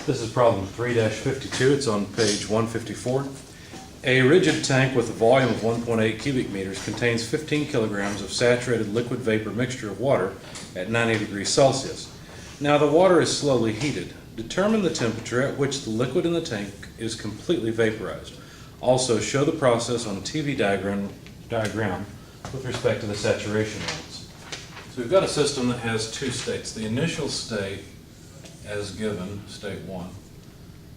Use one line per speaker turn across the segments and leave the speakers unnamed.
This is problem 3-52. It's on page 154. A rigid tank with a volume of 1.8 cubic meters contains 15 kilograms of saturated liquid vapor mixture of water at 90 degrees Celsius. Now the water is slowly heated. Determine the temperature at which the liquid in the tank is completely vaporized. Also show the process on a TV diagram with respect to the saturation rates. So we've got a system that has two states. The initial state, as given, state 1,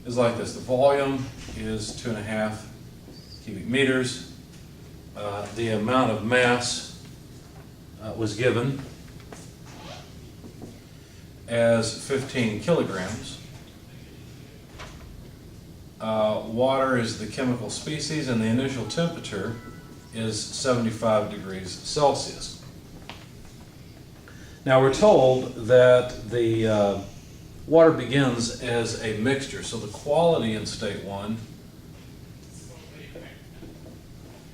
is like this. The volume is 2.5 cubic meters. The amount of mass was given as 15 kilograms. Water is the chemical species, and the initial temperature is 75 degrees Celsius. Now we're told that the water begins as a mixture, so the quality in state 1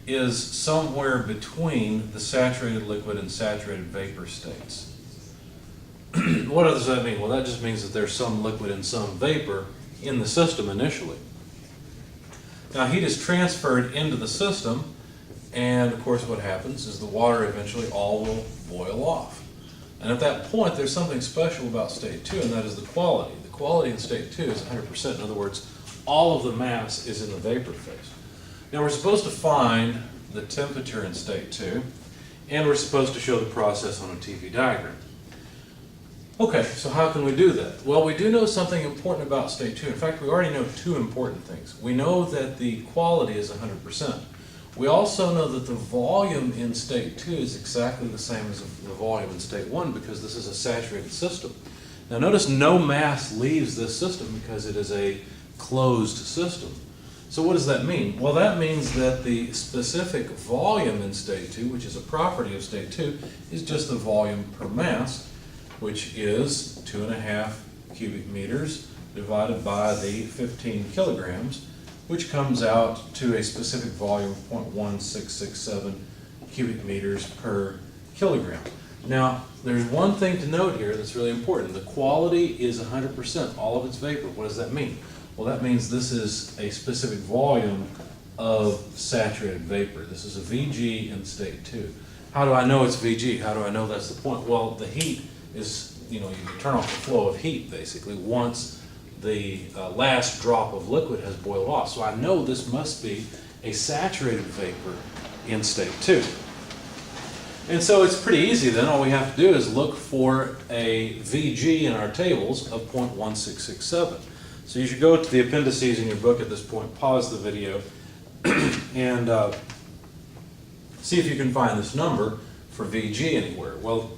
is somewhere between the saturated liquid and saturated vapor states. What does that mean? Well, that just means that there's some liquid and some vapor in the system initially. Now heat is transferred into the system, and of course what happens is the water eventually all will boil off. And at that point there's something special about state 2, and that is the quality. The quality in state 2 is 100%. In other words, all of the mass is in the vapor phase. Now we're supposed to find the temperature in state 2, and we're supposed to show the process on a TV diagram. Okay, so how can we do that? Well, we do know something important about state 2. In fact, we already know two important things. We know that the quality is 100%. We also know that the volume in state 2 is exactly the same as the volume in state 1 because this is a saturated system. Now notice no mass leaves this system because it is a closed system. So what does that mean? Well, that means that the specific volume in state 2, which is a property of state 2, is just the volume per mass, which is 2.5 cubic meters divided by the 15 kilograms, which comes out to a specific volume of 0.1667 cubic meters per kilogram. Now, there's one thing to note here that's really important. The quality is 100%, all of its vapor. What does that mean? Well, that means this is a specific volume of saturated vapor. This is a VG in state 2. How do I know it's VG? How do I know that's the point? Well, the heat is, you turn off the flow of heat basically once the last drop of liquid has boiled off. So I know this must be a saturated vapor in state 2. And so it's pretty easy then. All we have to do is look for a VG in our tables of 0.1667. So you should go to the appendices in your book at this point, pause the video, and see if you can find this number for VG anywhere. Well,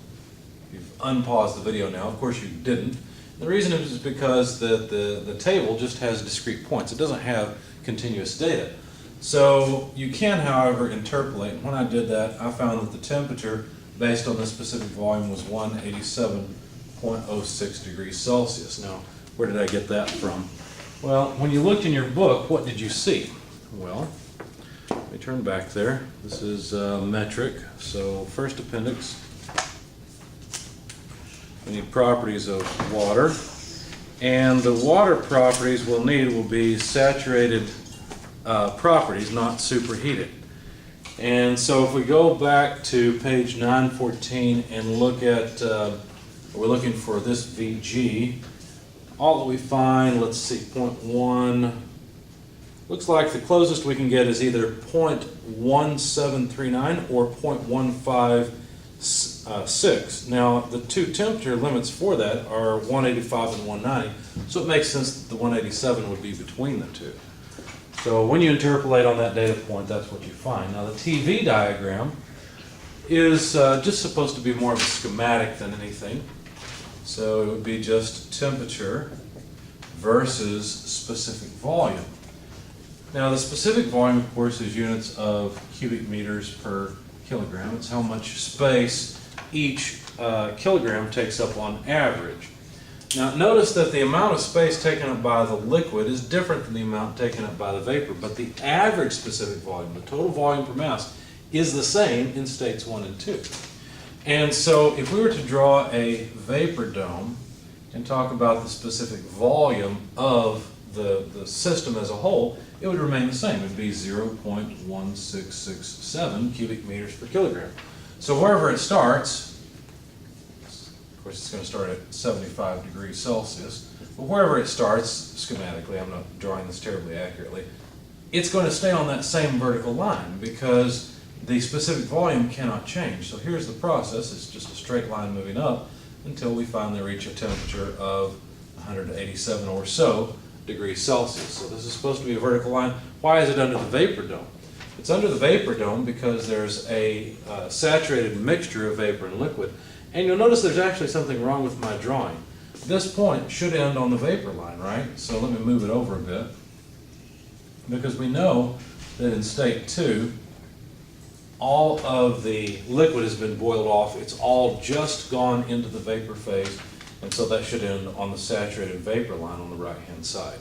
you've unpaused the video now. Of course you didn't. The reason is because the table just has discrete points. It doesn't have continuous data. So you can, however, interpolate. When I did that, I found that the temperature based on this specific volume was 187.06 degrees Celsius. Now, where did I get that from? Well, when you looked in your book, what did you see? Well, let me turn back there. This is metric. So first appendix. We need properties of water, and the water properties we'll need will be saturated properties, not superheated. And so if we go back to page 914 and look at, we're looking for this VG, all that we find, let's see, 0.1, looks like the closest we can get is either 0.1739 or 0.156. Now, the two temperature limits for that are 185 and 190, so it makes sense that the 187 would be between the two. So when you interpolate on that data point, that's what you find. Now, the TV diagram is just supposed to be more of a schematic than anything. So it would be just temperature versus specific volume. Now, the specific volume, of course, is units of cubic meters per kilogram. It's how much space each kilogram takes up on average. Now notice that the amount of space taken up by the liquid is different than the amount taken up by the vapor, but the average specific volume, the total volume per mass, is the same in states 1 and 2. And so if we were to draw a vapor dome and talk about the specific volume of the system as a whole, it would remain the same. It would be 0.1667 cubic meters per kilogram. So wherever it starts, of course it's going to start at 75 degrees Celsius, but wherever it starts, schematically, I'm not drawing this terribly accurately, it's going to stay on that same vertical line because the specific volume cannot change. So here's the process. It's just a straight line moving up until we finally reach a temperature of 187 or so degrees Celsius. So this is supposed to be a vertical line. Why is it under the vapor dome? It's under the vapor dome because there's a saturated mixture of vapor and liquid. And you'll notice there's actually something wrong with my drawing. This point should end on the vapor line, right? So let me move it over a bit. Because we know that in state 2, all of the liquid has been boiled off. It's all just gone into the vapor phase, and so that should end on the saturated vapor line on the right-hand side.